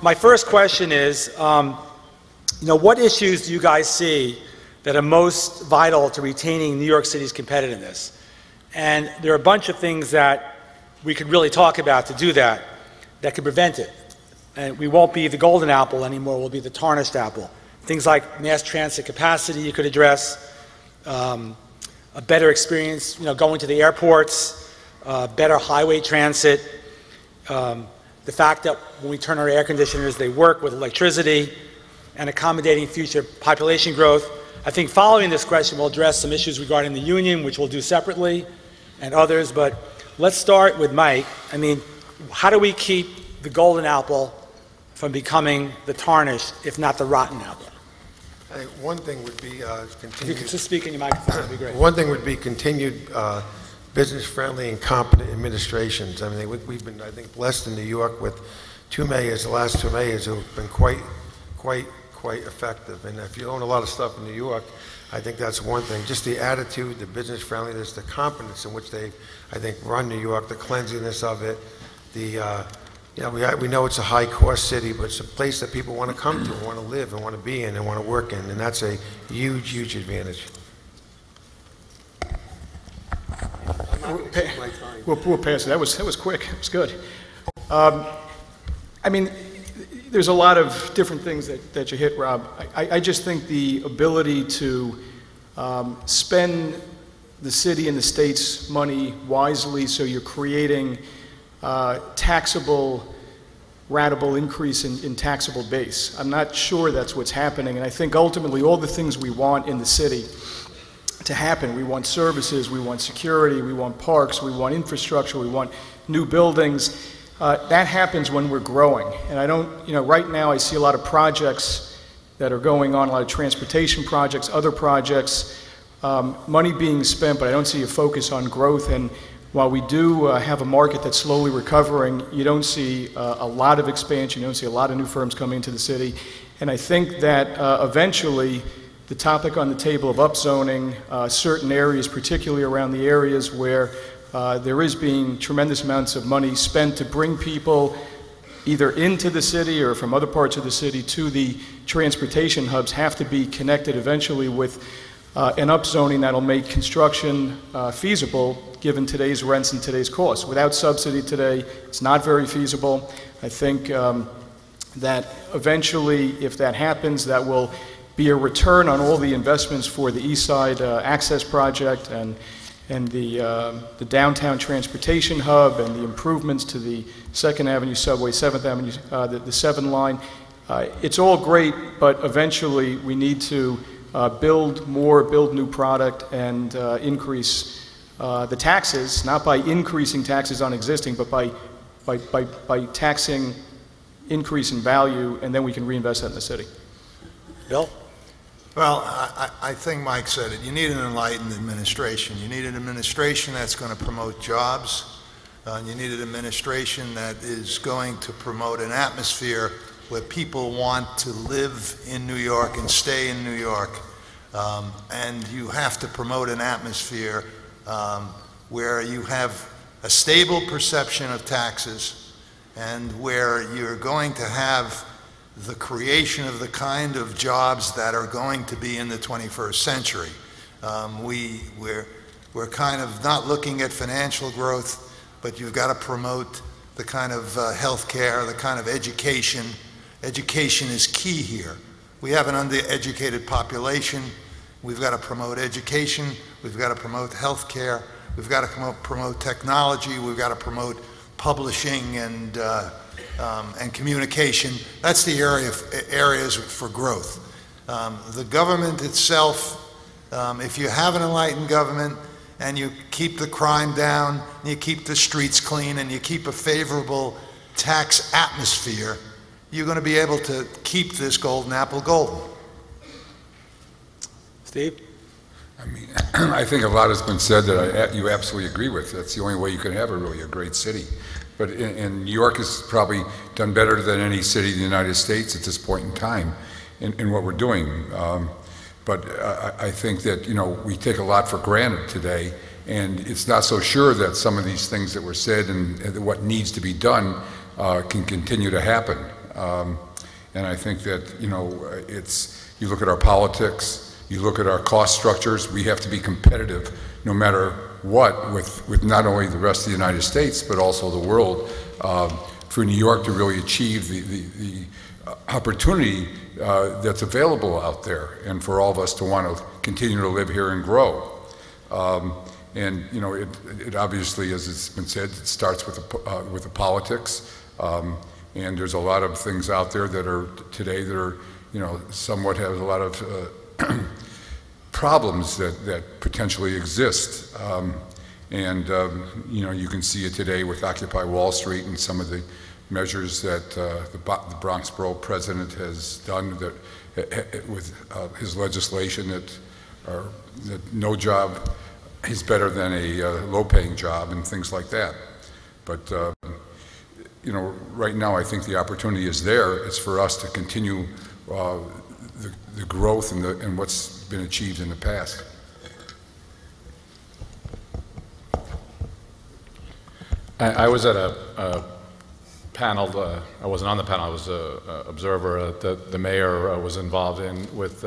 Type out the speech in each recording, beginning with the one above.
my first question is, what issues do you guys see that are most vital to retaining New York City's competitiveness? And there are a bunch of things that we could really talk about to do that could prevent it. And we won't be the golden apple anymore, we'll be the tarnished apple. Things like mass transit capacity you could address, a better experience, going to the airports, better highway transit, the fact that when we turn our air conditioners, they work with electricity, and accommodating future population growth. I think following this question, we'll address some issues regarding the union, which we'll do separately, and others, but let's start with Mike. I mean, how do we keep the golden apple from becoming the tarnished, if not the rotten apple? I think one thing would be continued. If you could just speak in your microphone, that'd be great. One thing would be continued business-friendly and competent administrations. I mean, we've been, I think, blessed in New York with two mayors, the last two mayors, who've been quite effective. And if you own a lot of stuff in New York, I think that's one thing. Just the attitude, the business friendliness, the competence in which they, I think, run New York, the cleanliness of it, the we know it's a high-cost city, but it's a place that people want to come to, and want to live, and want to be in, and want to work in, and that's a huge, huge advantage. We'll pass it. That was quick. It was good. I mean, there's a lot of different things that you hit, Rob. I just think the ability to spend the city and the state's money wisely, so you're creating taxable, ratable increase in taxable base. I'm not sure that's what's happening, and I think ultimately all the things we want in the city to happen, we want services, we want security, we want parks, we want infrastructure, we want new buildings, that happens when we're growing. And I don't, right now I see a lot of projects that are going on, a lot of transportation projects, other projects, money being spent, but I don't see a focus on growth. And while we do have a market that's slowly recovering, you don't see a lot of expansion, you don't see a lot of new firms coming into the city. And I think that eventually the topic on the table of upzoning certain areas, particularly around the areas where there is being tremendous amounts of money spent to bring people either into the city or from other parts of the city to the transportation hubs, have to be connected eventually with an upzoning that'll make construction feasible given today's rents and today's costs. Without subsidy today, it's not very feasible. I think that eventually, if that happens, that will be a return on all the investments for the East Side Access Project and the downtown transportation hub and the improvements to the 2nd Avenue subway, 7th Avenue, the 7 line. It's all great, but eventually we need to build more, build new product, and increase the taxes, not by increasing taxes on existing, but by taxing increase in value, and then we can reinvest that in the city. Bill? Well, I think Mike said it. You need an enlightened administration. You need an administration that's going to promote jobs. You need an administration that is going to promote an atmosphere where people want to live in New York and stay in New York. And you have to promote an atmosphere where you have a stable perception of taxes and where you're going to have the creation of the kind of jobs that are going to be in the 21st century. We're kind of not looking at financial growth, but you've got to promote the kind of health care, the kind of education. Education is key here. We have an undereducated population. We've got to promote education. We've got to promote health care. We've got to promote technology. We've got to promote publishing and communication. That's the areas for growth. The government itself, if you have an enlightened government and you keep the crime down, and you keep the streets clean, and you keep a favorable tax atmosphere, you're going to be able to keep this golden apple golden. Steve? I mean, I think a lot has been said that you absolutely agree with. That's the only way you can have a great city. But in New York has probably done better than any city in the United States at this point in time in what we're doing. But I think that, we take a lot for granted today, and it's not so sure that some of these things that were said and what needs to be done can continue to happen. And I think that, you know, you look at our politics, you look at our cost structures, we have to be competitive no matter what with not only the rest of the United States, but also the world, for New York to really achieve the opportunity that's available out there, and for all of us to want to continue to live here and grow. And you know, it obviously, as it's been said, it starts with the politics. And there's a lot of things out there that are today that are, you know, somewhat have a lot of problems that potentially exist. You know, you can see it today with Occupy Wall Street and some of the measures that the Bronx Borough President has done with his legislation that no job is better than a low-paying job and things like that. But you know, right now I think the opportunity is there. It's for us to continue the growth and what's been achieved in the past. I was at a panel. I wasn't on the panel. I was an observer. The mayor was involved in with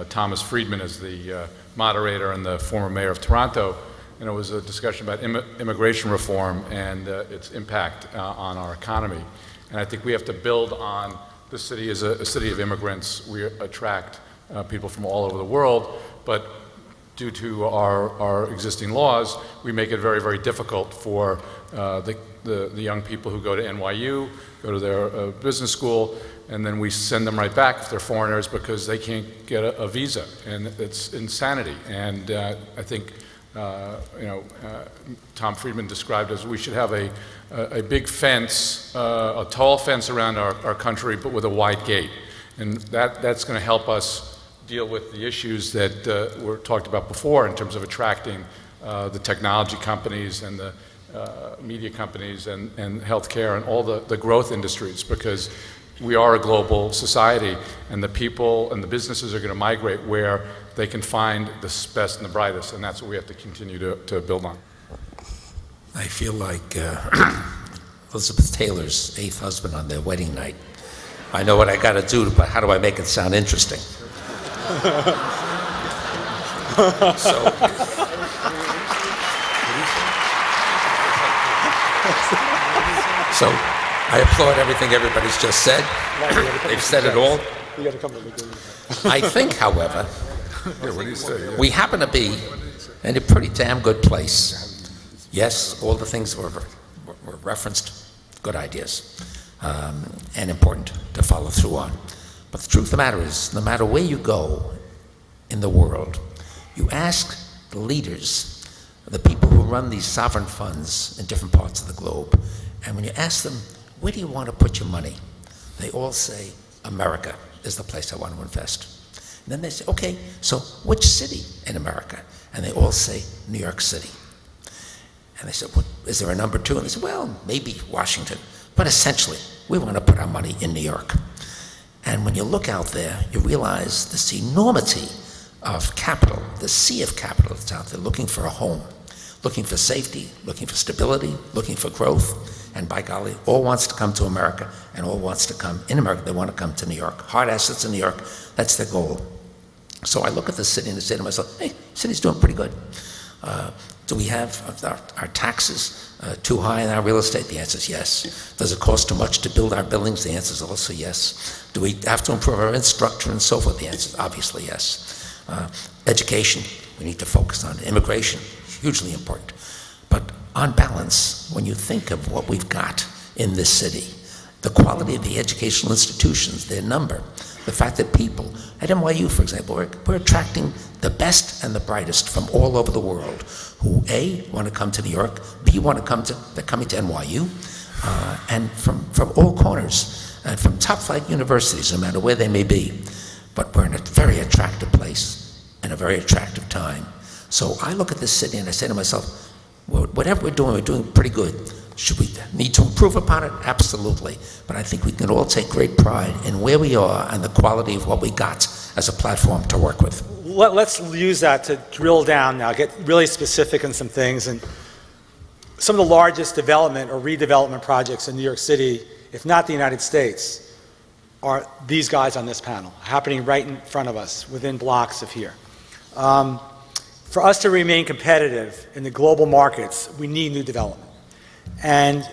Thomas Friedman as the moderator and the former mayor of Toronto. And it was a discussion about immigration reform and its impact on our economy. And I think we have to build on the city as a city of immigrants. We attract people from all over the world, but due to our existing laws, we make it very, very difficult for the young people who go to NYU, go to their business school, and then we send them right back if they're foreigners because they can't get a visa, and it's insanity. And I think you know, Tom Friedman described as we should have a big fence, a tall fence around our country, but with a wide gate. And that's going to help us deal with the issues that were talked about before in terms of attracting the technology companies and the media companies and healthcare and all the growth industries, because we are a global society, and the people and the businesses are going to migrate where they can find the best and the brightest, and that's what we have to continue to build on. I feel like Elizabeth Taylor's 8th husband on their wedding night. I know what I got to do, but how do I make it sound interesting? So I applaud everything everybody's just said. They've said it all. I think, however, we happen to be in a pretty damn good place. Yes, all the things were referenced, good ideas, and important to follow through on. But the truth of the matter is, no matter where you go in the world, you ask the leaders, the people who run these sovereign funds in different parts of the globe, and when you ask them, where do you want to put your money? They all say, America is the place I want to invest. And then they say, okay, so which city in America? And they all say, New York City. And they said, well, is there a number two? And they said, well, maybe Washington. But essentially, we want to put our money in New York. And when you look out there, you realize this enormity of capital, the sea of capital that's out there looking for a home, looking for safety, looking for stability, looking for growth. And by golly, all wants to come to America, and all wants to come in America. They want to come to New York. Hard assets in New York, that's their goal. So I look at the city and I say to myself, hey, the city's doing pretty good. Do we have our taxes too high in our real estate? The answer is yes. Does it cost too much to build our buildings? The answer is also yes. Do we have to improve our infrastructure and so forth? The answer is obviously yes. Education, we need to focus on. Immigration, hugely important. But on balance, when you think of what we've got in this city, the quality of the educational institutions, their number, the fact that people at NYU, for example, we're attracting the best and the brightest from all over the world who, A, want to come to New York, B, want to come to, they're coming to NYU, and from all corners, and from top-flight universities, no matter where they may be. But we're in a very attractive place and a very attractive time. So I look at this city and I say to myself, well, whatever we're doing pretty good. Should we need to improve upon it? Absolutely. But I think we can all take great pride in where we are and the quality of what we got as a platform to work with. Let's use that to drill down now, get really specific on some things. And some of the largest development or redevelopment projects in New York City, if not the United States, are these guys on this panel, happening right in front of us, within blocks of here. For us to remain competitive in the global markets, we need new development. And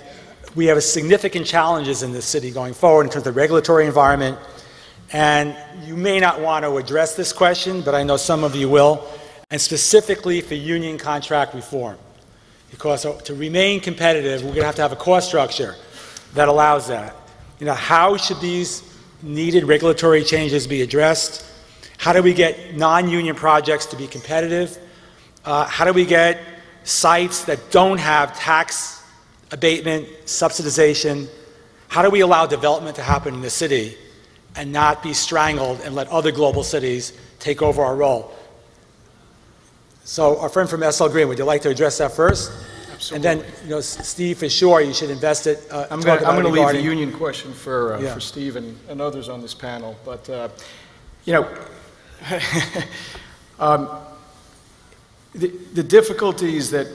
we have significant challenges in this city going forward in terms of the regulatory environment. And you may not want to address this question, but I know some of you will, and specifically for union contract reform. Because to remain competitive, we're going to have a cost structure that allows that. You know, how should these needed regulatory changes be addressed? How do we get non-union projects to be competitive? How do we get sites that don't have tax abatement, subsidization? How do we allow development to happen in the city and not be strangled and let other global cities take over our role? So our friend from SL Green, would you like to address that first? Absolutely. And then, you know, Steve, for sure, you should invest it. I'm going to leave the union question for Steve and others on this panel. But, you know, the difficulties that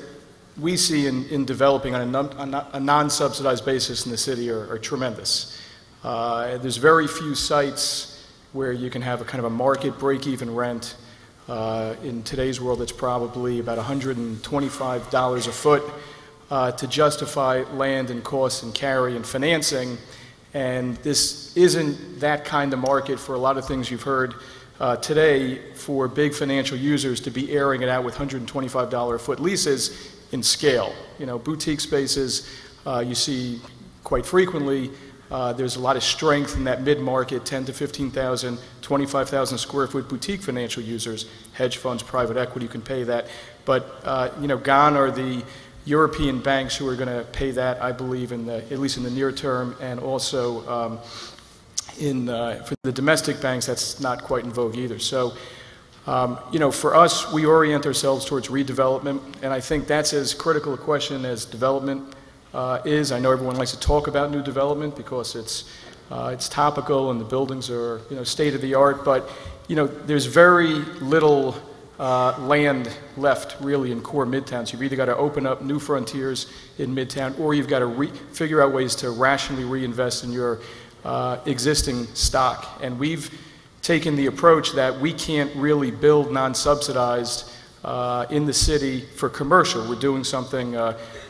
we see in developing on a non-subsidized basis in the city are tremendous. There's very few sites where you can have a kind of a market break-even rent. In today's world, it's probably about $125 a foot to justify land and costs and carry and financing. And this isn't that kind of market for a lot of things you've heard today for big financial users to be airing it out with $125 a foot leases in scale. You know, boutique spaces you see quite frequently. There's a lot of strength in that mid-market, 10 to 15,000, 25,000 square foot boutique financial users, hedge funds, private equity, you can pay that. But, you know, gone are the European banks who are going to pay that, I believe, at least in the near term, and also for the domestic banks, that's not quite in vogue either. So, you know, for us, we orient ourselves towards redevelopment, and I think that's as critical a question as development is. I know everyone likes to talk about new development because it's topical and the buildings are, you know, state of the art, but, you know, there's very little land left really in core Midtown. So you've either got to open up new frontiers in Midtown, or you've got to figure out ways to rationally reinvest in your existing stock. And we've taken the approach that we can't really build non-subsidized in the city for commercial. We're doing something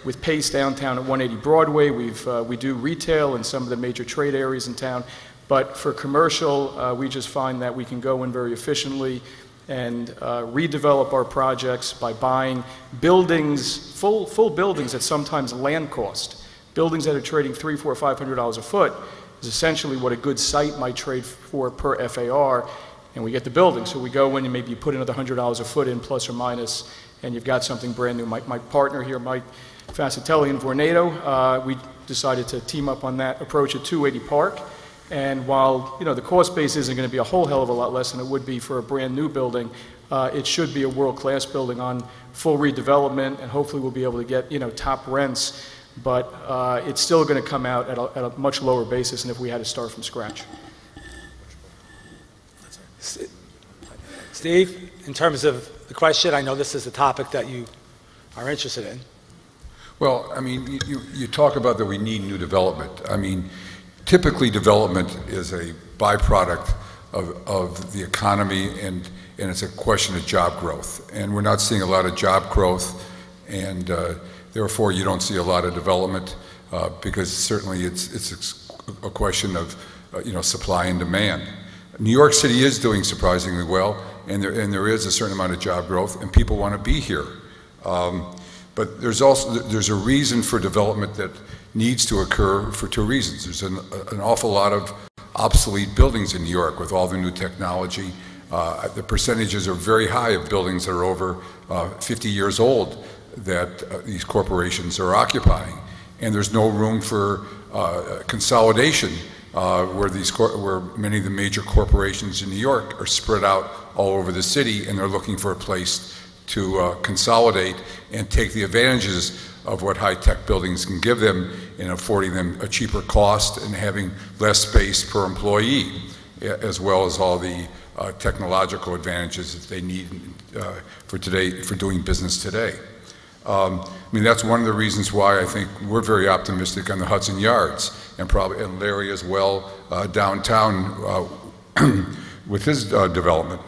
with Pace downtown at 180 Broadway. We do retail in some of the major trade areas in town, but for commercial, we just find that we can go in very efficiently and redevelop our projects by buying buildings, full buildings at sometimes land cost. Buildings that are trading $300, $400, $500 a foot is essentially what a good site might trade for per FAR, and we get the building. So we go in and maybe you put another $100 a foot in, plus or minus, and you've got something brand new. My partner here, Mike Fascitelli in Vornado, we decided to team up on that approach at 280 Park. And while, you know, the cost base isn't going to be a whole hell of a lot less than it would be for a brand new building, it should be a world-class building on full redevelopment, and hopefully we'll be able to get, you know, top rents, but it's still going to come out at a much lower basis than if we had to start from scratch. Steve, in terms of the question, I know this is a topic that you are interested in. Well, I mean, you talk about that we need new development. I mean, typically development is a byproduct of the economy, and it's a question of job growth. And we're not seeing a lot of job growth, and therefore you don't see a lot of development because certainly it's a question of you know, supply and demand. New York City is doing surprisingly well, and there is a certain amount of job growth, and people want to be here. But there's a reason for development that needs to occur for two reasons. There's an awful lot of obsolete buildings in New York with all the new technology. The percentages are very high of buildings that are over 50 years old that these corporations are occupying. And there's no room for consolidation where many of the major corporations in New York are spread out all over the city, and they're looking for a place to consolidate and take the advantages of what high-tech buildings can give them in affording them a cheaper cost and having less space per employee, as well as all the technological advantages that they need for doing business today. I mean, that's one of the reasons why I think we're very optimistic on the Hudson Yards, and probably and Larry as well downtown with his development.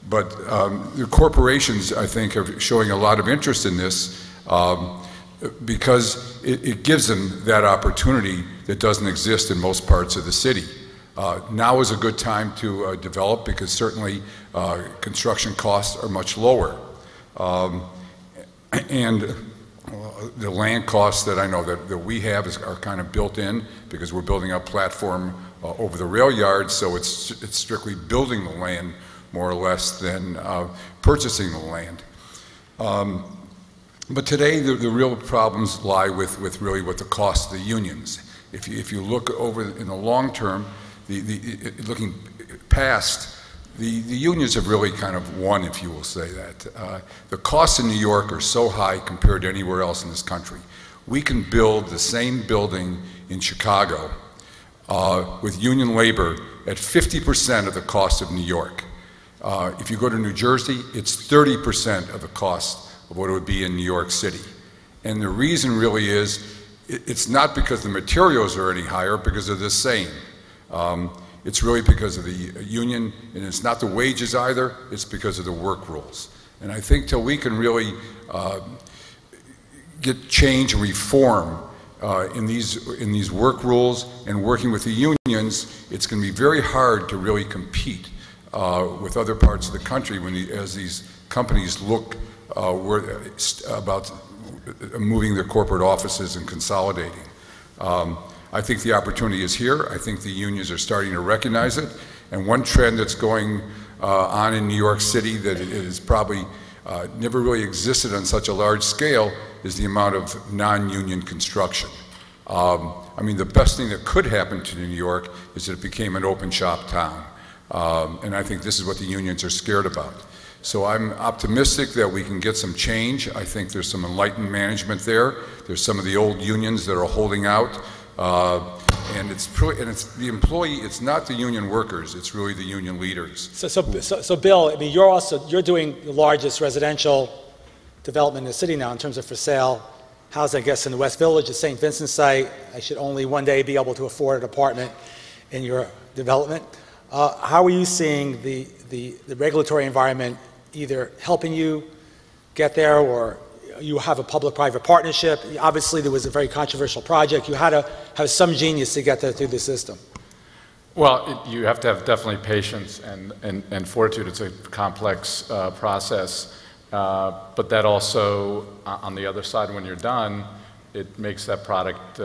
But the corporations, I think, are showing a lot of interest in this because it gives them that opportunity that doesn't exist in most parts of the city. Now is a good time to develop because certainly construction costs are much lower. And the land costs that I know that we have are kind of built in because we're building a platform over the rail yard, so it's strictly building the land more or less than purchasing the land. But today the real problems lie with really what the cost of the unions. If you look over in the long term, looking past, the unions have really kind of won, if you will say that. The costs in New York are so high compared to anywhere else in this country. We can build the same building in Chicago with union labor at 50% of the cost of New York. If you go to New Jersey, it's 30% of the cost of what it would be in New York City. And the reason really is, it's not because the materials are any higher, because they're the same. It's really because of the union, and it's not the wages either, it's because of the work rules. And I think till we can really get change and reform in these work rules and working with the unions, it's going to be very hard to really compete with other parts of the country as these companies look about moving their corporate offices and consolidating. I think the opportunity is here. I think the unions are starting to recognize it. And one trend that's going on in New York City that is probably never really existed on such a large scale is the amount of non-union construction. I mean, the best thing that could happen to New York is that it became an open shop town. And I think this is what the unions are scared about. So I'm optimistic that we can get some change. I think there's some enlightened management there. There's some of the old unions that are holding out. And it's the employee, it's not the union workers, it's really the union leaders. So Bill, I mean, you're doing the largest residential development in the city now in terms of for sale housing, I guess, in the West Village, the St. Vincent site. I should only one day be able to afford an apartment in your development. How are you seeing the regulatory environment either helping you get there, or you have a public-private partnership? Obviously, there was a very controversial project. You had to have some genius to get that through the system. Well, you have to have definitely patience and fortitude. It's a complex process. But that also, on the other side, when you're done, it makes that product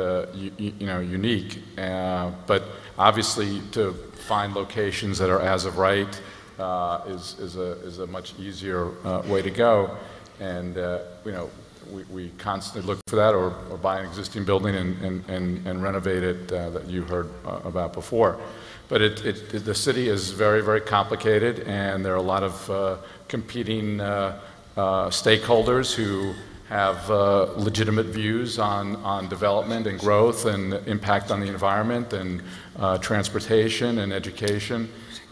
unique. But obviously, to find locations that are as of right is a much easier way to go. And we constantly look for that, or buy an existing building and renovate it that you heard about before. But the city is very, very complicated, and there are a lot of competing stakeholders who have legitimate views on development and growth and impact on the environment and transportation and education.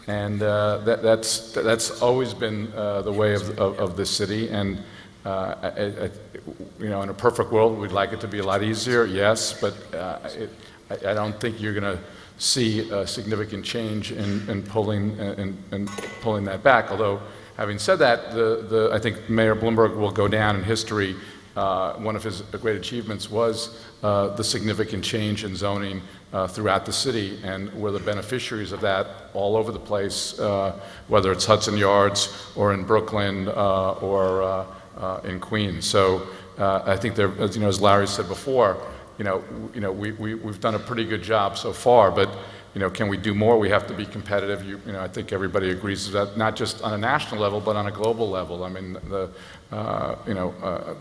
And that's always been the way of this city. And in a perfect world, we'd like it to be a lot easier, yes, but I don't think you're going to see a significant change in pulling that back. Although, having said that, I think Mayor Bloomberg will go down in history. One of his great achievements was the significant change in zoning throughout the city, and we're the beneficiaries of that all over the place, whether it's Hudson Yards or in Brooklyn or in Queens. So I think there, as Larry said before, we've done a pretty good job so far, but can we do more? We have to be competitive. I think everybody agrees with that, not just on a national level, but on a global level. I mean,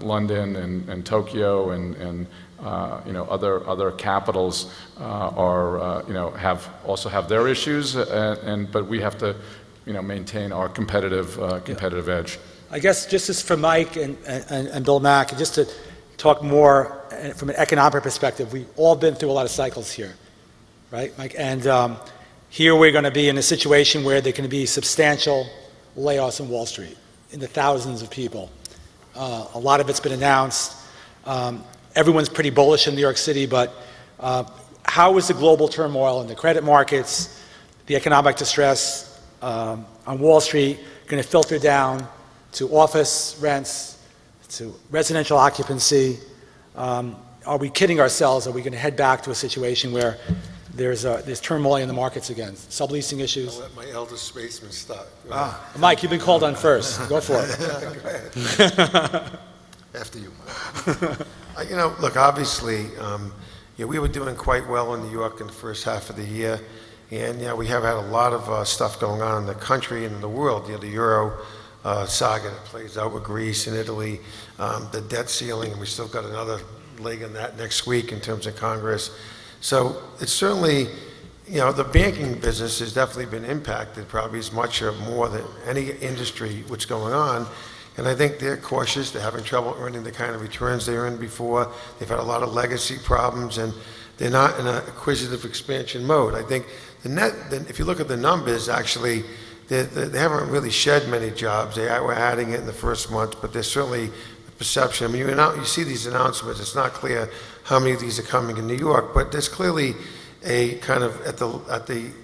London and Tokyo and other capitals also have their issues, but we have to maintain our competitive edge. I guess just as for Mike and Bill Mack, just to talk more from an economic perspective, we've all been through a lot of cycles here, right, Mike? And here we're going to be in a situation where there can be substantial layoffs in Wall Street, in the thousands of people. A lot of it's been announced. Everyone's pretty bullish in New York City, but how is the global turmoil in the credit markets, the economic distress on Wall Street going to filter down to office rents, to residential occupancy? Are we kidding ourselves? Are we going to head back to a situation where there's turmoil in the markets again? Subleasing issues? I'll let my eldest spaceman start. Mike, you've been called on first. Go for it. After you, Mike. You know, look, obviously, yeah, we were doing quite well in New York in the first half of the year. And, we have had a lot of stuff going on in the country and in the world. The Euro saga that plays out with Greece and Italy, the debt ceiling, and we still got another leg in that next week in terms of Congress. So it's certainly, the banking business has definitely been impacted probably as much or more than any industry what's going on. And I think they're cautious. They're having trouble earning the kind of returns they earned before. They've had a lot of legacy problems, and they're not in an acquisitive expansion mode. I think if you look at the numbers, actually, they haven't really shed many jobs. They were adding it in the first month, but there's certainly a perception. I mean, you see these announcements. It's not clear how many of these are coming in New York, but there's clearly a kind of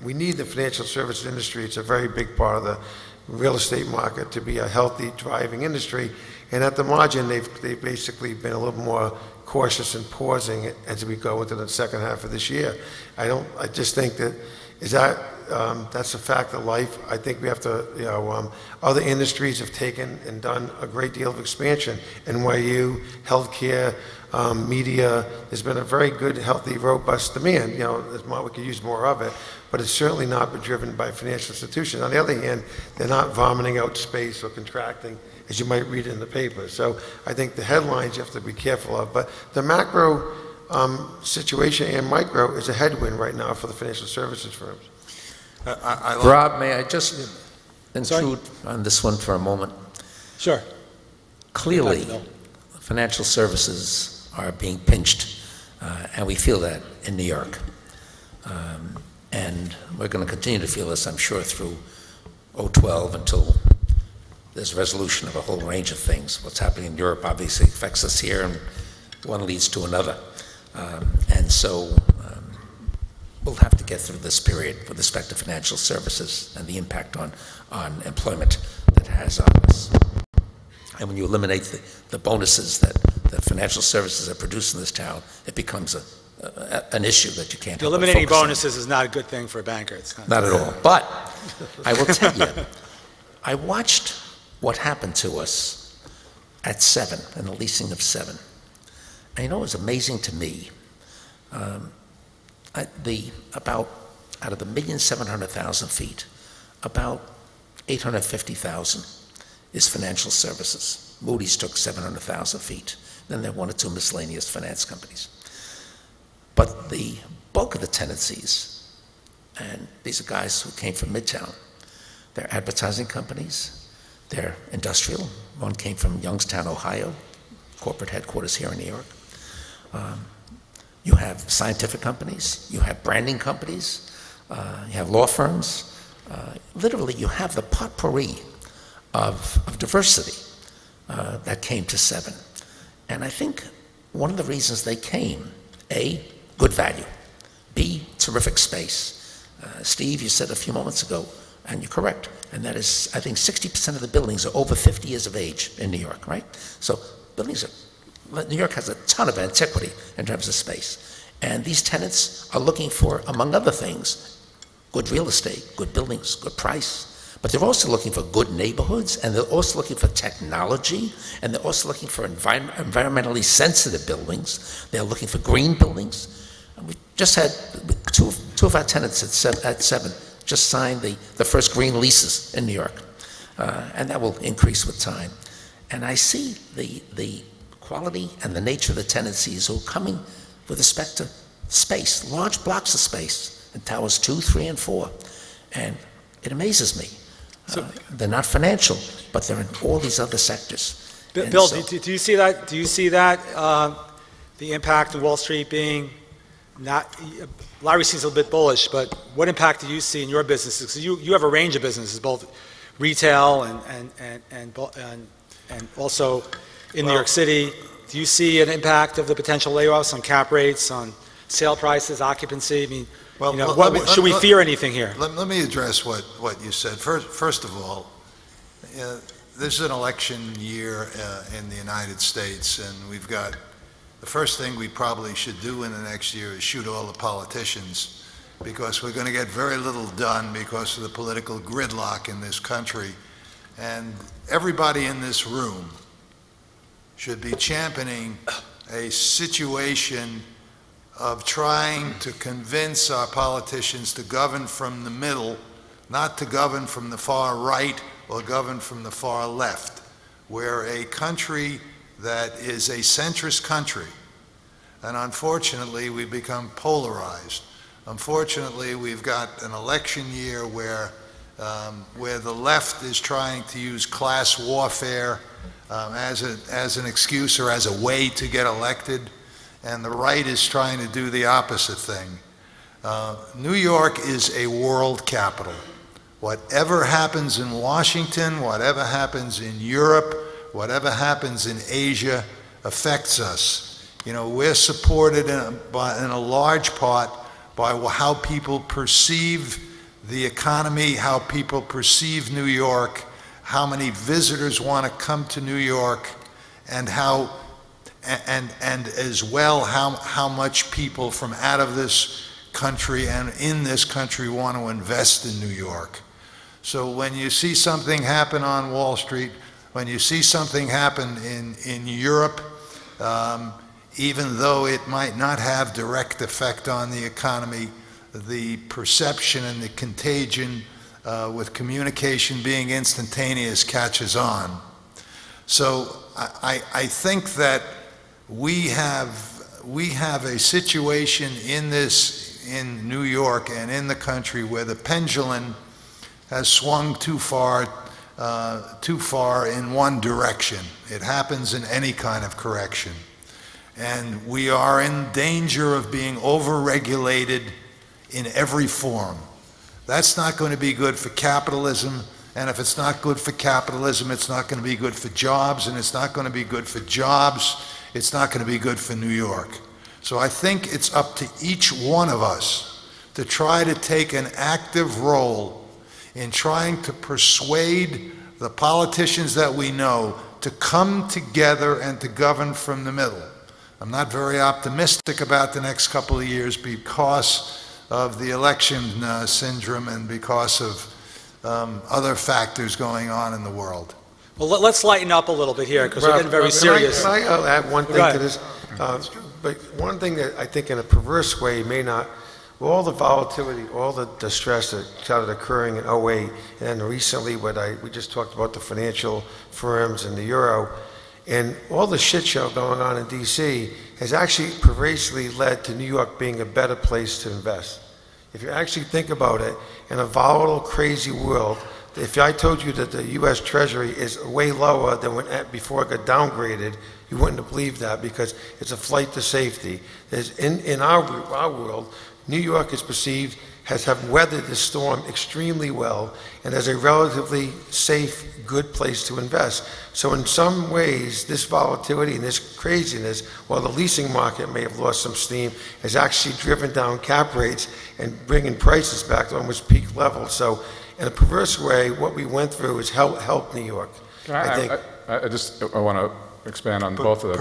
we need the financial services industry. It's a very big part of the real estate market to be a healthy, thriving industry. And at the margin, they've basically been a little more cautious and pausing it as we go into the second half of this year. I just think that's a fact of life. I think we have to, other industries have taken and done a great deal of expansion. NYU, healthcare, media, there's been a very good, healthy, robust demand. We could use more of it, but it's certainly not been driven by financial institutions. On the other hand, they're not vomiting out space or contracting, as you might read in the paper. So I think the headlines you have to be careful of. But the macro situation and micro is a headwind right now for the financial services firms. Rob, may I just intrude on this one for a moment? Sure. Clearly, financial services are being pinched, and we feel that in New York. And we're going to continue to feel this, I'm sure, through 2012 until there's resolution of a whole range of things. What's happening in Europe obviously affects us here, and one leads to another. And so we'll have to get through this period with respect to financial services and the impact on employment that it has on us. And when you eliminate the bonuses that financial services are produced in this town, it becomes an issue that you can't. Eliminating bonuses is not a good thing for a banker. It's not at all. But I will tell you, I watched what happened to us at 7, in the leasing of 7. And it was amazing to me. About out of the 1,700,000 feet, about 850,000 is financial services. Moody's took 700,000 feet. Then there are 1 or 2 miscellaneous finance companies. But the bulk of the tenancies, and these are guys who came from Midtown, they're advertising companies, they're industrial. One came from Youngstown, Ohio, corporate headquarters here in New York. You have scientific companies, you have branding companies, you have law firms. Literally, you have the potpourri of diversity that came to 7. And I think one of the reasons they came, A, good value, B, terrific space. Steve, you said a few moments ago, and you're correct, and that is, I think 60% of the buildings are over 50 years of age in New York, right? So New York has a ton of antiquity in terms of space. And these tenants are looking for, among other things, good real estate, good buildings, good price. But they're also looking for good neighborhoods, and they're also looking for technology, and they're also looking for environmentally sensitive buildings. They're looking for green buildings. And we just had two of our tenants at 7 just signed the first green leases in New York. And that will increase with time. And I see the quality and the nature of the tenancies who are coming with respect to space, large blocks of space in towers 2, 3, and 4. And it amazes me. So, they're not financial, but they're in all these other sectors. Bill, do you see that? Do you see that the impact of Wall Street being not? Larry seems a little bit bullish, but what impact do you see in your businesses? Because you have a range of businesses, both retail and also in New York City. Do you see an impact of the potential layoffs on cap rates, on sale prices, occupancy? I mean, should we fear anything here? Let me address what you said. First of all, this is an election year in the United States, and we've got the first thing we probably should do in the next year is shoot all the politicians, because we're going to get very little done because of the political gridlock in this country. And everybody in this room should be championing a situation of trying to convince our politicians to govern from the middle, not to govern from the far right or govern from the far left. We're a country that is a centrist country, and unfortunately we've become polarized. Unfortunately, we've got an election year where the left is trying to use class warfare as an excuse or as a way to get elected, and the right is trying to do the opposite thing. New York is a world capital. Whatever happens in Washington, whatever happens in Europe, whatever happens in Asia affects us. You know, we're supported in a large part by how people perceive the economy, how people perceive New York, how many visitors want to come to New York, and as well how much people from out of this country and in this country want to invest in New York. So when you see something happen on Wall Street, when you see something happen in Europe, even though it might not have direct effect on the economy, the perception and the contagion with communication being instantaneous catches on. So I think that we have a situation in New York and in the country where the pendulum has swung too far in one direction. It happens in any kind of correction. And we are in danger of being over-regulated in every form. That's not going to be good for capitalism, and if it's not good for capitalism, it's not going to be good for jobs, and it's not going to be good for jobs, it's not going to be good for New York. So I think it's up to each one of us to try to take an active role in trying to persuade the politicians that we know to come together and to govern from the middle. I'm not very optimistic about the next couple of years because of the election syndrome and because of other factors going on in the world. Well, let's lighten up a little bit here because we're getting very serious. Can I add one thing to this? But one thing that I think in a perverse way may not, with all the volatility, all the distress that started occurring in 08, and recently we just talked about the financial firms and the euro, and all the shit show going on in DC has actually pervasively led to New York being a better place to invest. If you actually think about it, in a volatile, crazy world, if I told you that the U.S. Treasury is way lower than before it got downgraded, you wouldn't have believed that because it's a flight to safety. In our world, New York is perceived as having weathered the storm extremely well and as a relatively safe, good place to invest. So in some ways, this volatility and this craziness, while the leasing market may have lost some steam, has actually driven down cap rates and bringing prices back to almost peak levels. So in a perverse way, what we went through has helped New York. I want to expand on both of those.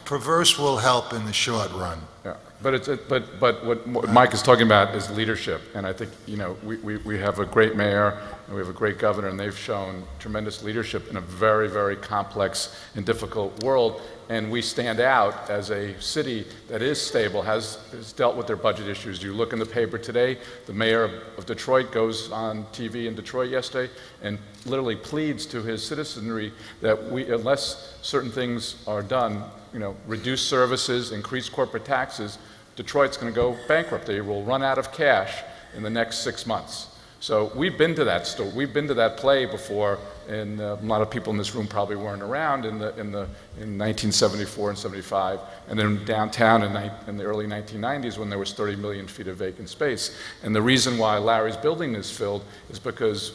Perverse will help in the short run. Yeah. But what Mike is talking about is leadership, and I think we have a great mayor and we have a great governor, and they've shown tremendous leadership in a very, very complex and difficult world. And we stand out as a city that is stable, has dealt with their budget issues. You look in the paper today, the mayor of Detroit goes on TV in Detroit yesterday and literally pleads to his citizenry that unless certain things are done, reduce services, increase corporate taxes, Detroit's going to go bankrupt. They will run out of cash in the next 6 months. So we've been to that store. We've been to that play before, and a lot of people in this room probably weren't around in 1974 and 75, and then downtown in the early 1990s when there was 30 million feet of vacant space. And the reason why Larry's building is filled is because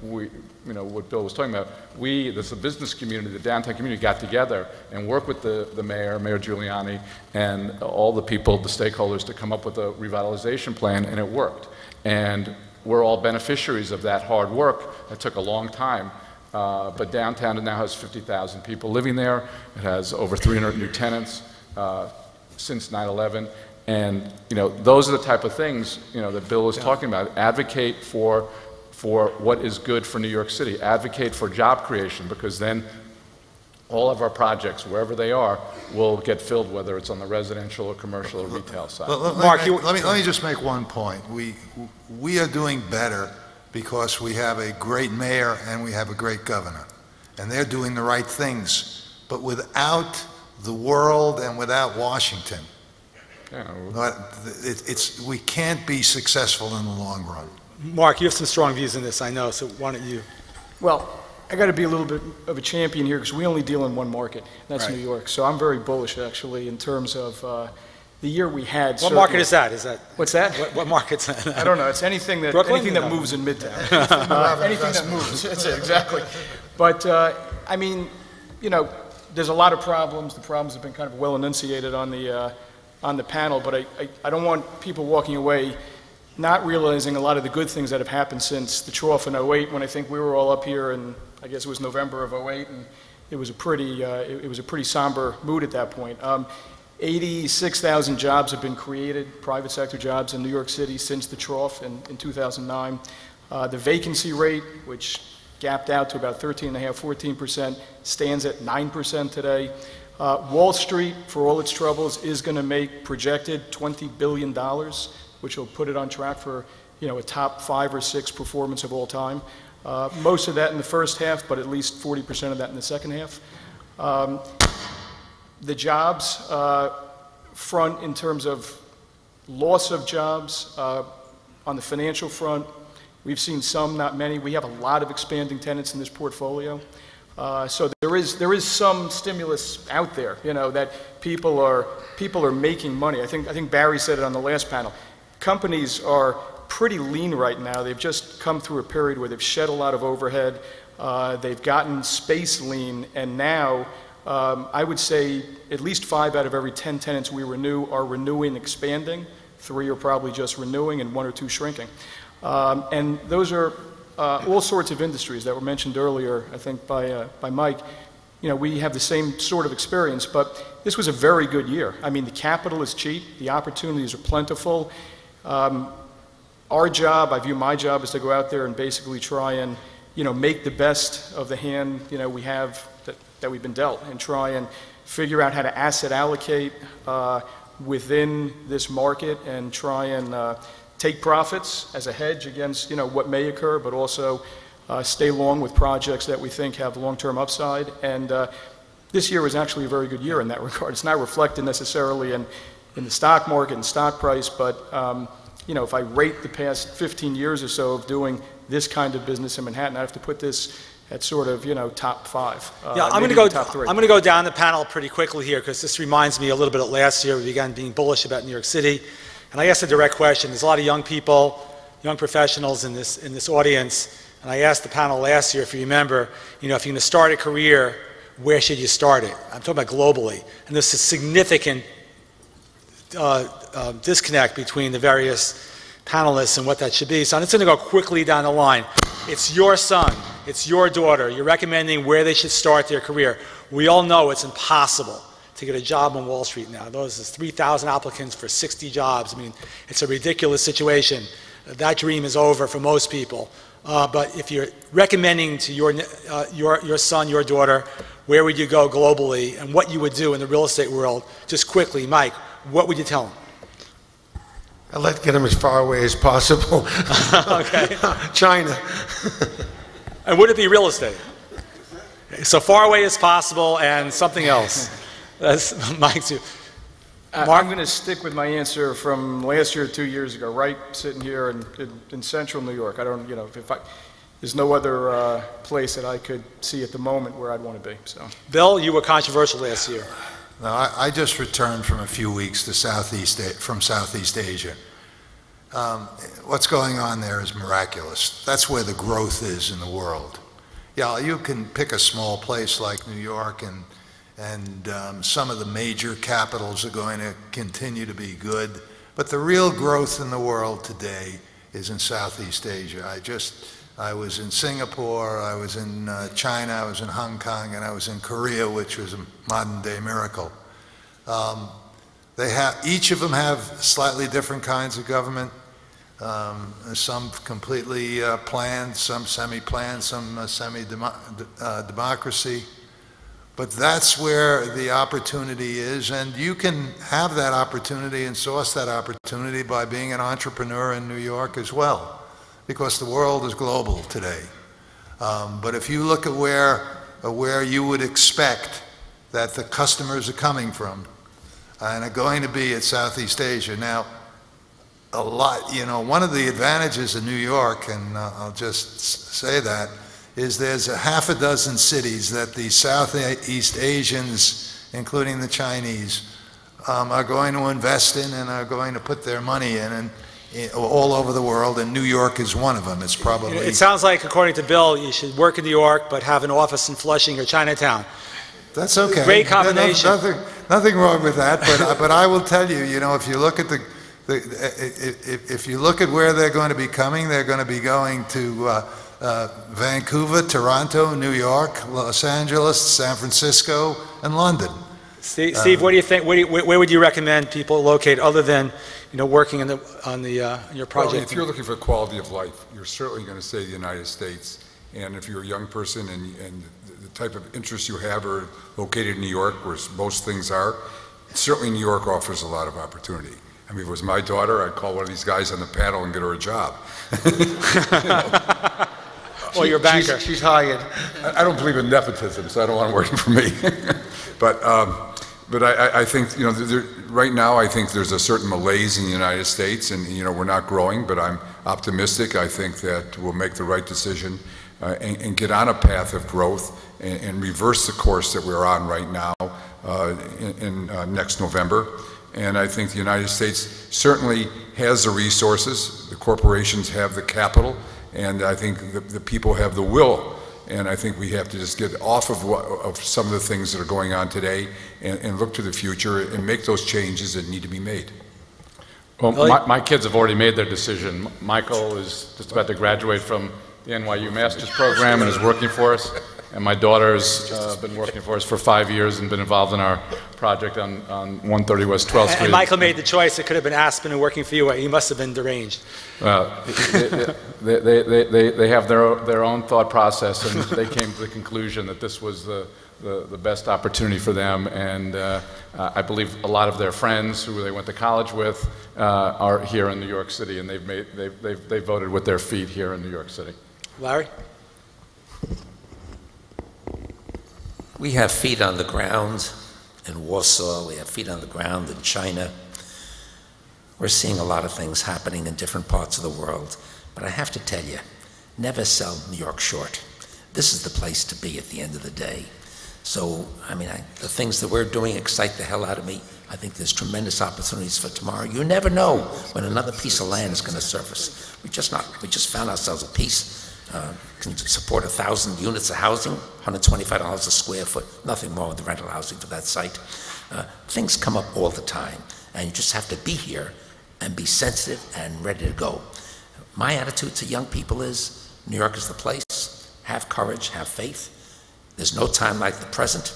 what Bill was talking about, the business community, the downtown community got together and worked with the mayor, Mayor Giuliani, and all the people, the stakeholders, to come up with a revitalization plan, and it worked. And we're all beneficiaries of that hard work. It took a long time, but downtown now has 50,000 people living there. It has over 300 new tenants since 9/11. And those are the type of things that Bill was talking about. Advocate for what is good for New York City. Advocate for job creation, because then all of our projects, wherever they are, will get filled, whether it's on the residential or commercial or retail side. Marc, let me just make one point. We are doing better because we have a great mayor and we have a great governor, and they're doing the right things. But without the world and without Washington, we can't be successful in the long run. Marc, you have some strong views in this, I know, so why don't you? Well, I got to be a little bit of a champion here because we only deal in one market, and that's New York. So I'm very bullish, actually, in terms of the year we had. What market is that? What's that? What market's that? I don't know. It's anything that moves in Midtown. Anything that moves. That's it, exactly. But I mean, there's a lot of problems. The problems have been kind of well enunciated on the panel. But I don't want people walking away not realizing a lot of the good things that have happened since the trough in 08, when I think we were all up here, and I guess it was November of 08, and it was a pretty somber mood at that point. 86,000 jobs have been created, private sector jobs in New York City since the trough in 2009. The vacancy rate, which gapped out to about 13.5%, 14%, stands at 9% today. Wall Street, for all its troubles, is going to make projected $20 billion, which will put it on track for a top 5 or 6 performance of all time. Most of that in the first half, but at least 40% of that in the second half. The jobs front, in terms of loss of jobs, on the financial front, we've seen some, not many. We have a lot of expanding tenants in this portfolio. So there is some stimulus out there, that people are making money. I think Barry said it on the last panel. Companies are pretty lean right now. They've just come through a period where they've shed a lot of overhead. They've gotten space lean, and now I would say at least 5 out of every 10 tenants we renew are renewing, expanding. 3 are probably just renewing, and 1 or 2 shrinking. And those are all sorts of industries that were mentioned earlier, I think, by Mike. We have the same sort of experience, but this was a very good year. I mean, the capital is cheap. The opportunities are plentiful. Our job, I view my job, is to go out there and basically try and, make the best of the hand, we have that we've been dealt, and try and figure out how to asset allocate within this market, and try and take profits as a hedge against, what may occur, but also stay long with projects that we think have long-term upside. And this year was actually a very good year in that regard. It's not reflected necessarily in the stock market and stock price, but if I rate the past 15 years or so of doing this kind of business in Manhattan, I have to put this at sort of, top 5. Yeah, I'm going to go down the panel pretty quickly here, because this reminds me a little bit of last year. We began being bullish about New York City, and I asked a direct question. There's a lot of young people, young professionals in this audience, and I asked the panel last year, if you remember, if you're going to start a career, where should you start it? I'm talking about globally, and there's a significant disconnect between the various panelists and what that should be. So I'm just going to go quickly down the line. It's your son, it's your daughter. You're recommending where they should start their career. We all know it's impossible to get a job on Wall Street now. Those 3,000 applicants for 60 jobs. I mean, it's a ridiculous situation. That dream is over for most people. But if you're recommending to your son, your daughter, where would you go globally and what you would do in the real estate world, just quickly, Mike, what would you tell them? I'd like to get them as far away as possible. Okay. China. And would it be real estate? So far away as possible and something else. That's Mike's view. I'm going to stick with my answer from last year or 2 years ago, right sitting here in central New York. I don't, there's no other place that I could see at the moment where I'd want to be. So, Bill, you were controversial last year. No, I just returned from a few weeks to from Southeast Asia. What's going on there is miraculous. That's where the growth is in the world. Yeah, you can pick a small place like New York, and some of the major capitals are going to continue to be good, but the real growth in the world today is in Southeast Asia. I was in Singapore, I was in China, I was in Hong Kong, and I was in Korea, which was a modern-day miracle. Each of them have slightly different kinds of government. Some completely planned, some semi-planned, some semi-democracy. But that's where the opportunity is, and you can have that opportunity and source that opportunity by being an entrepreneur in New York as well, because the world is global today. But if you look at where you would expect that the customers are coming from, and are going to be at Southeast Asia. Now, a lot, one of the advantages of New York, and I'll just say that, is there's a half a dozen cities that the Southeast Asians, including the Chinese, are going to invest in and are going to put their money in, and all over the world, and New York is one of them. It's probably... It sounds like, according to Bill, you should work in New York, but have an office in Flushing or Chinatown. That's okay. Great combination. Nothing wrong with that, but I will tell you, if you look at if you look at where they're going to be coming, they're going to be going to Vancouver, Toronto, New York, Los Angeles, San Francisco, and London. Steve, what do you think? Where would you recommend people locate, other than working on your project? Well, if you're looking for quality of life, you're certainly going to say the United States. And if you're a young person and the type of interests you have are located in New York, where most things are, certainly New York offers a lot of opportunity. I mean, if it was my daughter, I'd call one of these guys on the panel and get her a job. Or your banker. She's hired. I don't believe in nepotism, so I don't want them working for me. But I think, right now I think there's a certain malaise in the United States, and we're not growing, but I'm optimistic. I think that we'll make the right decision and get on a path of growth and reverse the course that we're on right now in next November. And I think the United States certainly has the resources, the corporations have the capital, and I think the people have the will. And I think we have to just get off of some of the things that are going on today and look to the future and make those changes that need to be made. Well, my kids have already made their decision. Michael is just about to graduate from the NYU Master's program and is working for us. And my daughter's been working for us for 5 years and been involved in our project on 130 West 12th Street. And Michael made the choice. It could have been Aspen and working for you. He must have been deranged. Well, they have their own thought process, and they came to the conclusion that this was the best opportunity for them. And I believe a lot of their friends who they went to college with are here in New York City, and they voted with their feet here in New York City. Larry? We have feet on the ground in Warsaw. We have feet on the ground in China. We're seeing a lot of things happening in different parts of the world. But I have to tell you, never sell New York short. This is the place to be at the end of the day. So, I mean, the things that we're doing excite the hell out of me. I think there's tremendous opportunities for tomorrow. You never know when another piece of land is going to surface. We just found ourselves a piece. Can support 1,000 units of housing, $125 a square foot, nothing more with the rental housing for that site. Things come up all the time, and you just have to be here and be sensitive and ready to go. My attitude to young people is, New York is the place. Have courage, have faith. There's no time like the present,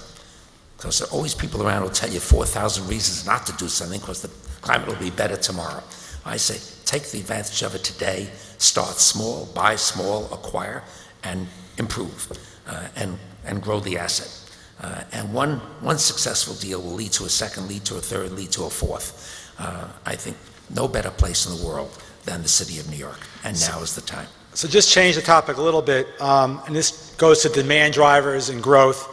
because there are always people around who will tell you 4,000 reasons not to do something because the climate will be better tomorrow. I say, take the advantage of it today, start small, buy small, acquire, and improve, and grow the asset. And one successful deal will lead to a second, lead to a third, lead to a fourth. I think no better place in the world than the city of New York, and now is the time. So just change the topic a little bit, and this goes to demand drivers and growth.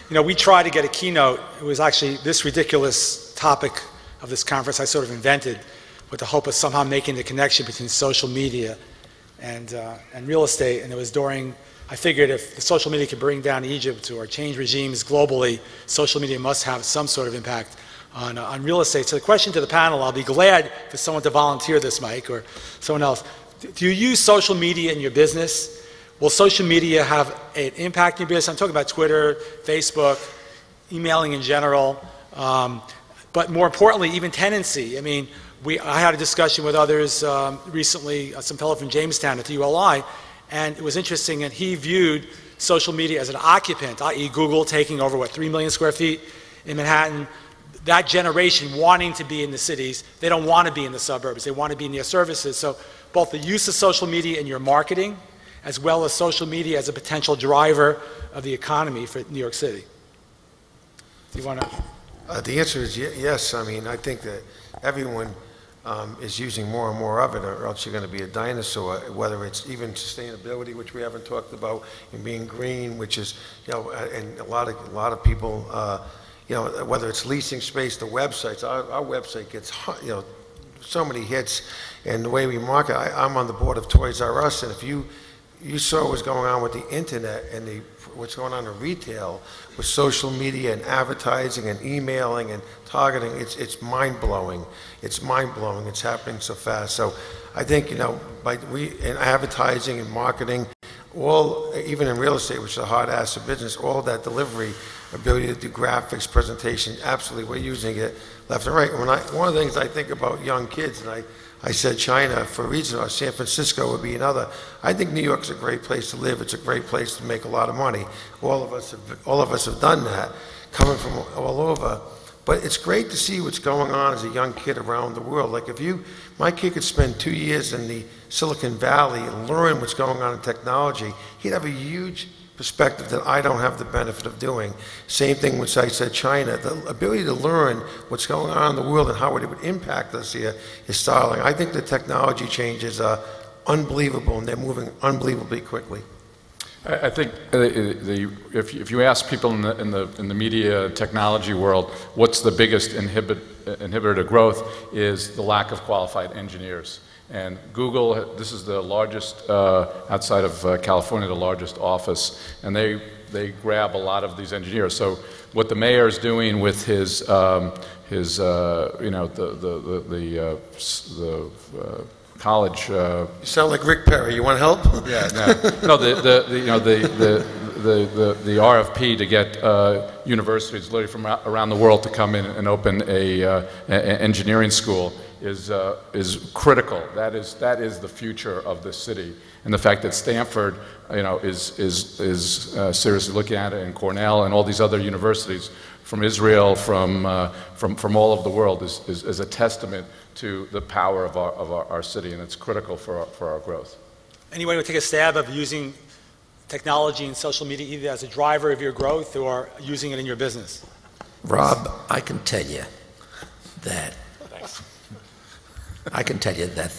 We tried to get a keynote. It was actually this ridiculous topic of this conference I sort of invented with the hope of somehow making the connection between social media and real estate. And it was during, I figured if the social media could bring down Egypt or change regimes globally, social media must have some sort of impact on real estate. So the question to the panel, I'll be glad for someone to volunteer this, Mike, or someone else. Do you use social media in your business? Will social media have an impact in your business? I'm talking about Twitter, Facebook, emailing in general, but more importantly, even tenancy. I mean, I had a discussion with others recently, some fellow from Jamestown at the ULI, and it was interesting, and he viewed social media as an occupant, i.e. Google taking over, 3 million square feet in Manhattan, that generation wanting to be in the cities. They don't want to be in the suburbs. They want to be near services. So both the use of social media in your marketing, as well as social media as a potential driver of the economy for New York City. Do you want to? The answer is yes. I mean, I think that everyone is using more and more of it, or else you're going to be a dinosaur, whether it's even sustainability, which we haven't talked about, and being green, which is, and a lot of people, whether it's leasing space, the websites, our website gets, so many hits, and the way we market, I'm on the board of Toys R Us, and if you saw what's going on with the internet and what's going on in retail with social media and advertising and emailing and targeting, it's mind-blowing. It's mind-blowing. It's happening so fast. So I think, in advertising and marketing, even in real estate, which is a hard ass of business, all that delivery, ability to do graphics, presentation, absolutely, we're using it left and right. One of the things I think about young kids, and I said China for a reason, or San Francisco would be another. I think New York's a great place to live. It's a great place to make a lot of money. All of us have done that, coming from all over. But it's great to see what's going on as a young kid around the world. Like my kid could spend 2 years in the Silicon Valley and learn what's going on in technology. He'd have a huge perspective that I don't have the benefit of doing. Same thing which I said China. The ability to learn what's going on in the world and how it would impact us here is startling. I think the technology changes are unbelievable, and they're moving unbelievably quickly. I think if you ask people in the media technology world, what's the biggest inhibitor to growth, is the lack of qualified engineers. And Google, this is the largest, outside of California, the largest office, and they grab a lot of these engineers. So what the mayor is doing with his college. You sound like Rick Perry. You want help? Yeah, no. The RFP to get universities literally from around the world to come in and open an engineering school is critical. That is the future of this city, and the fact that Stanford, is seriously looking at it, and Cornell and all these other universities from Israel, from all over the world, is a testament to the power of our city, and it's critical for our growth. Anyone would take a stab of using technology and social media either as a driver of your growth or using it in your business? Rob, I can tell you that. I can tell you that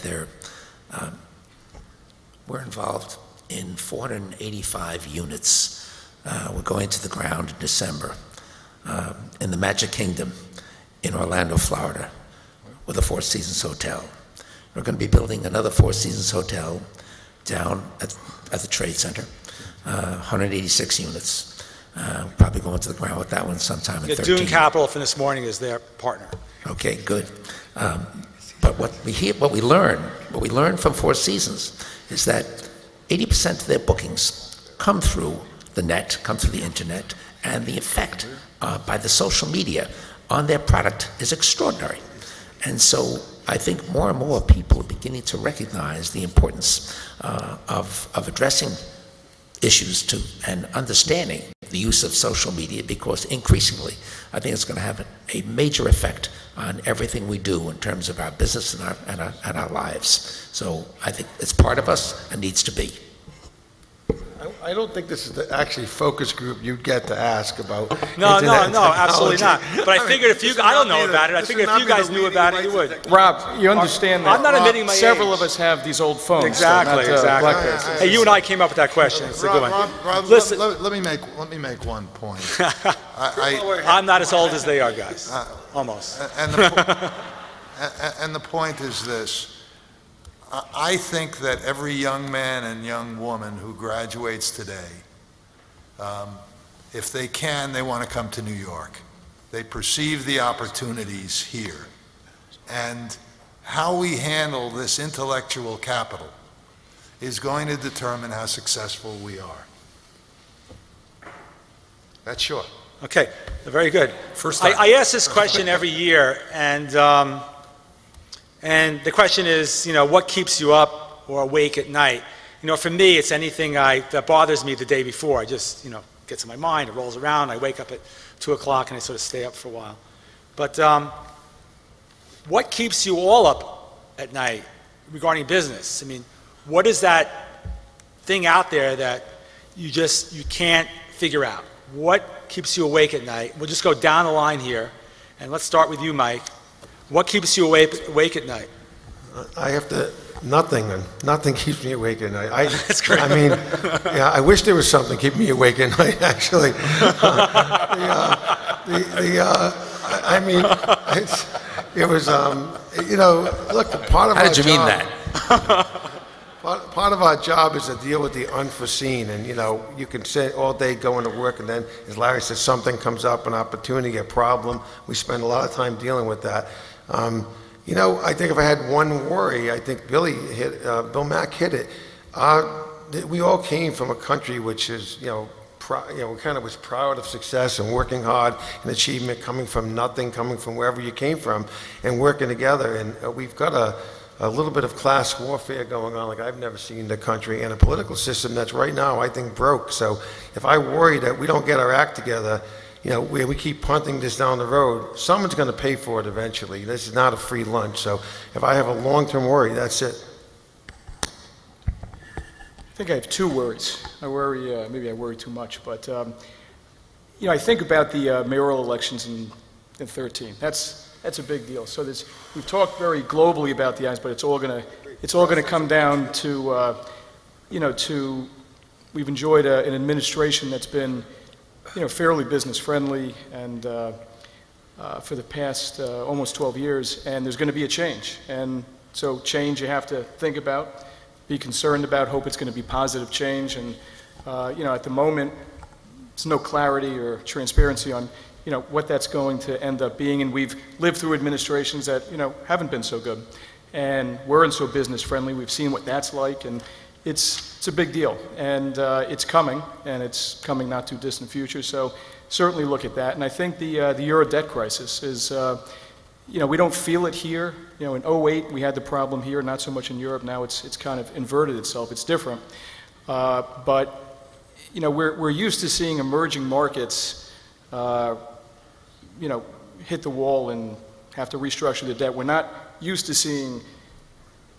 we're involved in 485 units. We're going to the ground in December in the Magic Kingdom in Orlando, Florida, with a Four Seasons Hotel. We're going to be building another Four Seasons Hotel down at the Trade Center, 186 units. Probably going to the ground with that one sometime in 2013. Dune Capital from this morning is their partner. Okay, good. But what we learn from Four Seasons is that 80% of their bookings come through the net, come through the internet, and the effect by the social media on their product is extraordinary. And so I think more and more people are beginning to recognize the importance of addressing issues and understanding the use of social media, because increasingly I think it's going to have a major effect on everything we do in terms of our business and our lives. So I think it's part of us and needs to be. I don't think this is the actually focus group you'd get to ask about. No, internet absolutely not. technology. But I figured if you, I don't know about it. I figured if you guys knew about it, you would. Rob, you understand that I'm not admitting my several age. of us have these old phones. Exactly, so not, exactly. BlackBerries. Hey, you and I came up with that question. It's a good one. Rob, Listen, let me make one point. I'm not as old as they are, guys. Almost. And the point is this. I think that every young man and young woman who graduates today, if they can, they want to come to New York. They perceive the opportunities here. And how we handle this intellectual capital is going to determine how successful we are. That's short. Okay, very good. First time. I ask this question every year, and the question is, what keeps you up or awake at night? For me, it's anything that bothers me the day before. I just, gets in my mind, it rolls around, I wake up at 2 o'clock and I sort of stay up for a while. But what keeps you all up at night regarding business? I mean, what is that thing out there that you can't figure out? What keeps you awake at night? We'll just go down the line here, and let's start with you, Mike. What keeps you awake at night? I have to, nothing keeps me awake at night. That's great. I mean, yeah, I wish there was something keeping me awake at night, actually. I mean, it was, look, part of our job. How did you mean that? Part of our job is to deal with the unforeseen, and you can sit all day going to work, and then, as Larry says, something comes up, an opportunity, a problem. We spend a lot of time dealing with that. I think if I had one worry, I think Bill Mack hit it. We all came from a country which is, kind of was proud of success and working hard and achievement, coming from nothing, coming from wherever you came from, and working together. And we've got a little bit of class warfare going on like I've never seen in the country, and a political system that's right now, I think, broke. So if I worry that we don't get our act together, we keep punting this down the road, someone's going to pay for it eventually. This is not a free lunch. So if I have a long-term worry, that's it. I think I have two worries. Maybe I worry too much, but I think about the mayoral elections in 2013. That's a big deal. So we've talked very globally about the items, but it's all going to come down to we've enjoyed an administration that's been fairly business friendly and for the past almost 12 years, and there's going to be a change. And so change you have to think about, be concerned about, hope it's going to be positive change. And at the moment, there's no clarity or transparency on what that's going to end up being, and we've lived through administrations that haven't been so good and weren't so business friendly. We've seen what that's like, and it's a big deal, and it's coming not too distant future. So certainly look at that. And I think the euro debt crisis is we don't feel it here. In 2008 we had the problem here, not so much in Europe. Now it's kind of inverted itself. It's different, but we're used to seeing emerging markets hit the wall and have to restructure the debt. We're not used to seeing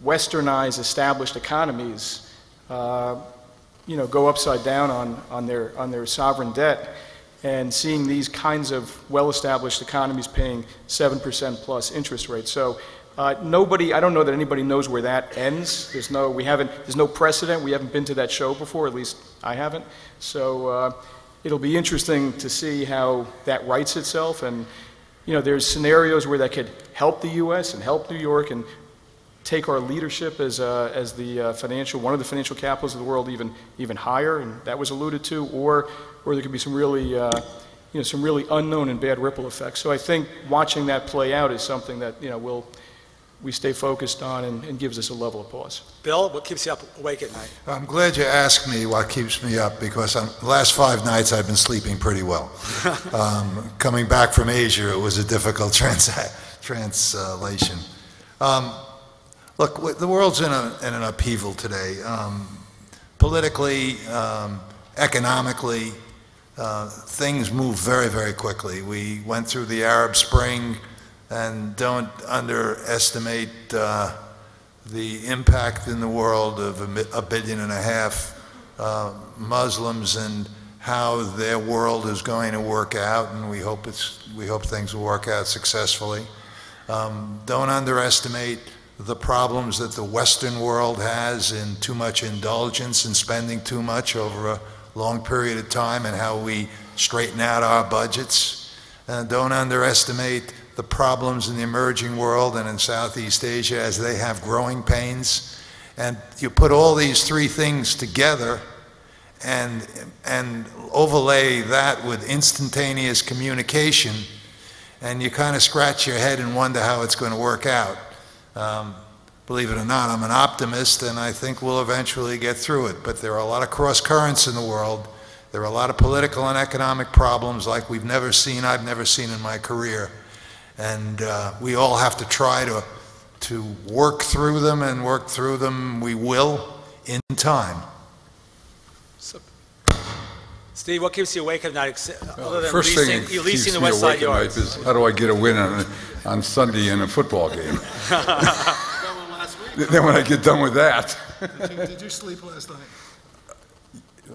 westernized, established economies, go upside down on their sovereign debt, and seeing these kinds of well-established economies paying 7% plus interest rates. So I don't know that anybody knows where that ends. There's no precedent. We haven't been to that show before, at least I haven't. So it'll be interesting to see how that rights itself. And there's scenarios where that could help the U.S. and help New York and take our leadership as one of the financial capitals of the world even higher, and that was alluded to, or there could be some really unknown and bad ripple effects. So I think watching that play out is something that we stay focused on and gives us a level of pause. Bill, what keeps you awake at night? I'm glad you asked me what keeps me up, because the last 5 nights I've been sleeping pretty well. Coming back from Asia, it was a difficult translation. Look, the world's in an upheaval today. Politically, economically, things move very, very quickly. We went through the Arab Spring, and don't underestimate the impact in the world of $1.5 billion Muslims and how their world is going to work out, and we hope things will work out successfully. Don't underestimate the problems that the Western world has in too much indulgence and spending too much over a long period of time, and how we straighten out our budgets. Don't underestimate the problems in the emerging world and in Southeast Asia as they have growing pains. And you put all these three things together and overlay that with instantaneous communication, and you kind of scratch your head and wonder how it's going to work out. Believe it or not, I'm an optimist, and I think we'll eventually get through it. But there are a lot of cross currents in the world. There are a lot of political and economic problems like I've never seen in my career. And we all have to try to work through them, and work through them we will in time. So, Steve, what keeps you awake at night other than First thing that leasing keeps the me West awake Side at night yards? is how do I get a win on Sunday in a football game? Then when I get done with that. Did you sleep last night?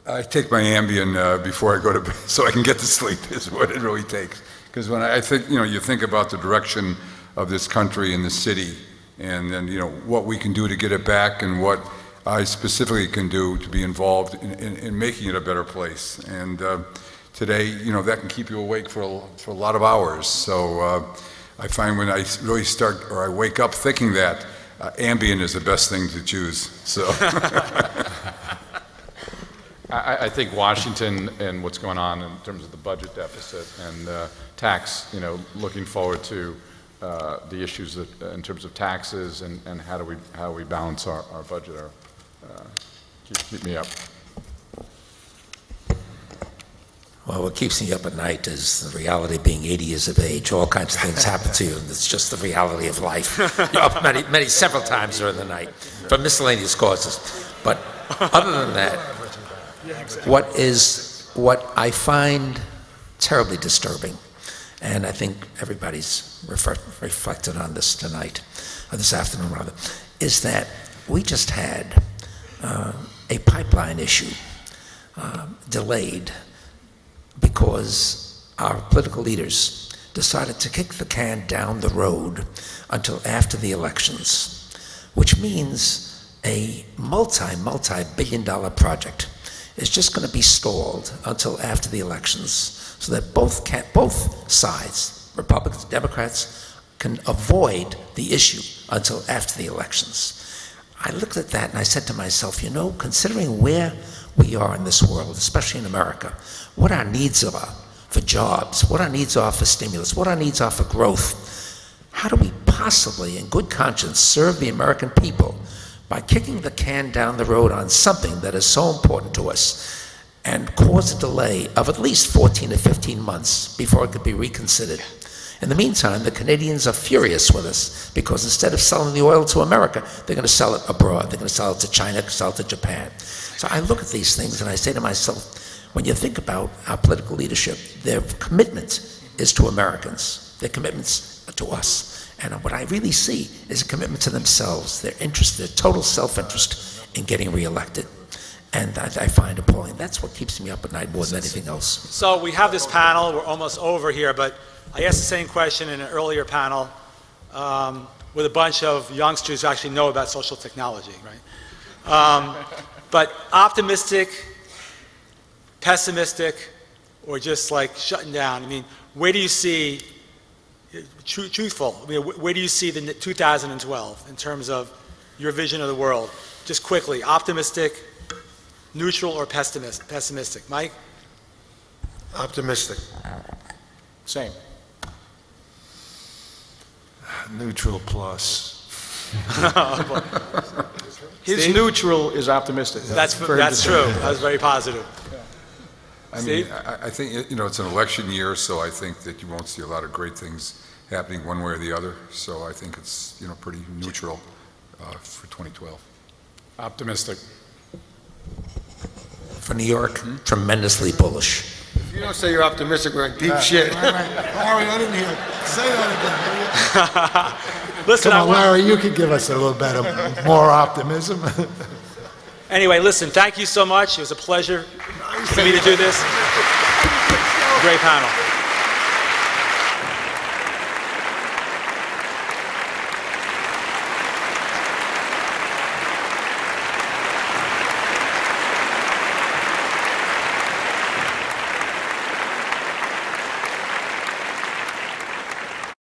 I take my Ambien before I go to bed so I can get to sleep is what it really takes. Because when I think, you think about the direction of this country and the city, and then, what we can do to get it back, and what I specifically can do to be involved in making it a better place. And today, that can keep you awake for a lot of hours. So I find when I really start, or I wake up thinking that, Ambien is the best thing to choose. So. I think Washington and what's going on in terms of the budget deficit and tax, looking forward to the issues that, in terms of taxes and how we balance our budget keep me up. Well, what keeps me up at night is the reality of being 80 years of age. All kinds of things happen to you, and it's just the reality of life. You're up several times during the night for miscellaneous causes. But other than that, what I find terribly disturbing, and I think everybody's reflected on this tonight, or this afternoon rather, is that we just had a pipeline issue delayed because our political leaders decided to kick the can down the road until after the elections, which means a multi-billion-dollar project is just going to be stalled until after the elections, so that both sides, Republicans and Democrats, can avoid the issue until after the elections. I looked at that and I said to myself, considering where we are in this world, especially in America, what our needs are for jobs, what our needs are for stimulus, what our needs are for growth, how do we possibly, in good conscience, serve the American people by kicking the can down the road on something that is so important to us and cause a delay of at least 14 to 15 months before it could be reconsidered? In the meantime, the Canadians are furious with us because instead of selling the oil to America, they're going to sell it abroad. They're going to sell it to China, sell it to Japan. So I look at these things and I say to myself, when you think about our political leadership, their commitment is to Americans. Their commitment's to us. And what I really see is a commitment to themselves, their interest, their total self-interest in getting reelected. And that I find appalling. That's what keeps me up at night more than anything else. So we have this panel. We're almost over here, but I asked the same question in an earlier panel with a bunch of youngsters who actually know about social technology, right? But optimistic, pessimistic, or just like shutting down? I mean, where do you see, truthful, I mean, where do you see the 2012 in terms of your vision of the world? Just quickly, optimistic, neutral, or pessimistic? Mike? Optimistic. Same. Neutral plus. His neutral is optimistic. That's true. That was very positive. I mean, I think, it's an election year, so I think that you won't see a lot of great things happening one way or the other. So I think it's, pretty neutral for 2012. Optimistic. For New York, tremendously bullish. If you don't say you're optimistic, we're in deep shit. Larry, I didn't hear. Say that again. Listen, Come on, Larry, you could give us a little bit of more optimism. Anyway, listen, thank you so much. It was a pleasure for me to do this. Great panel.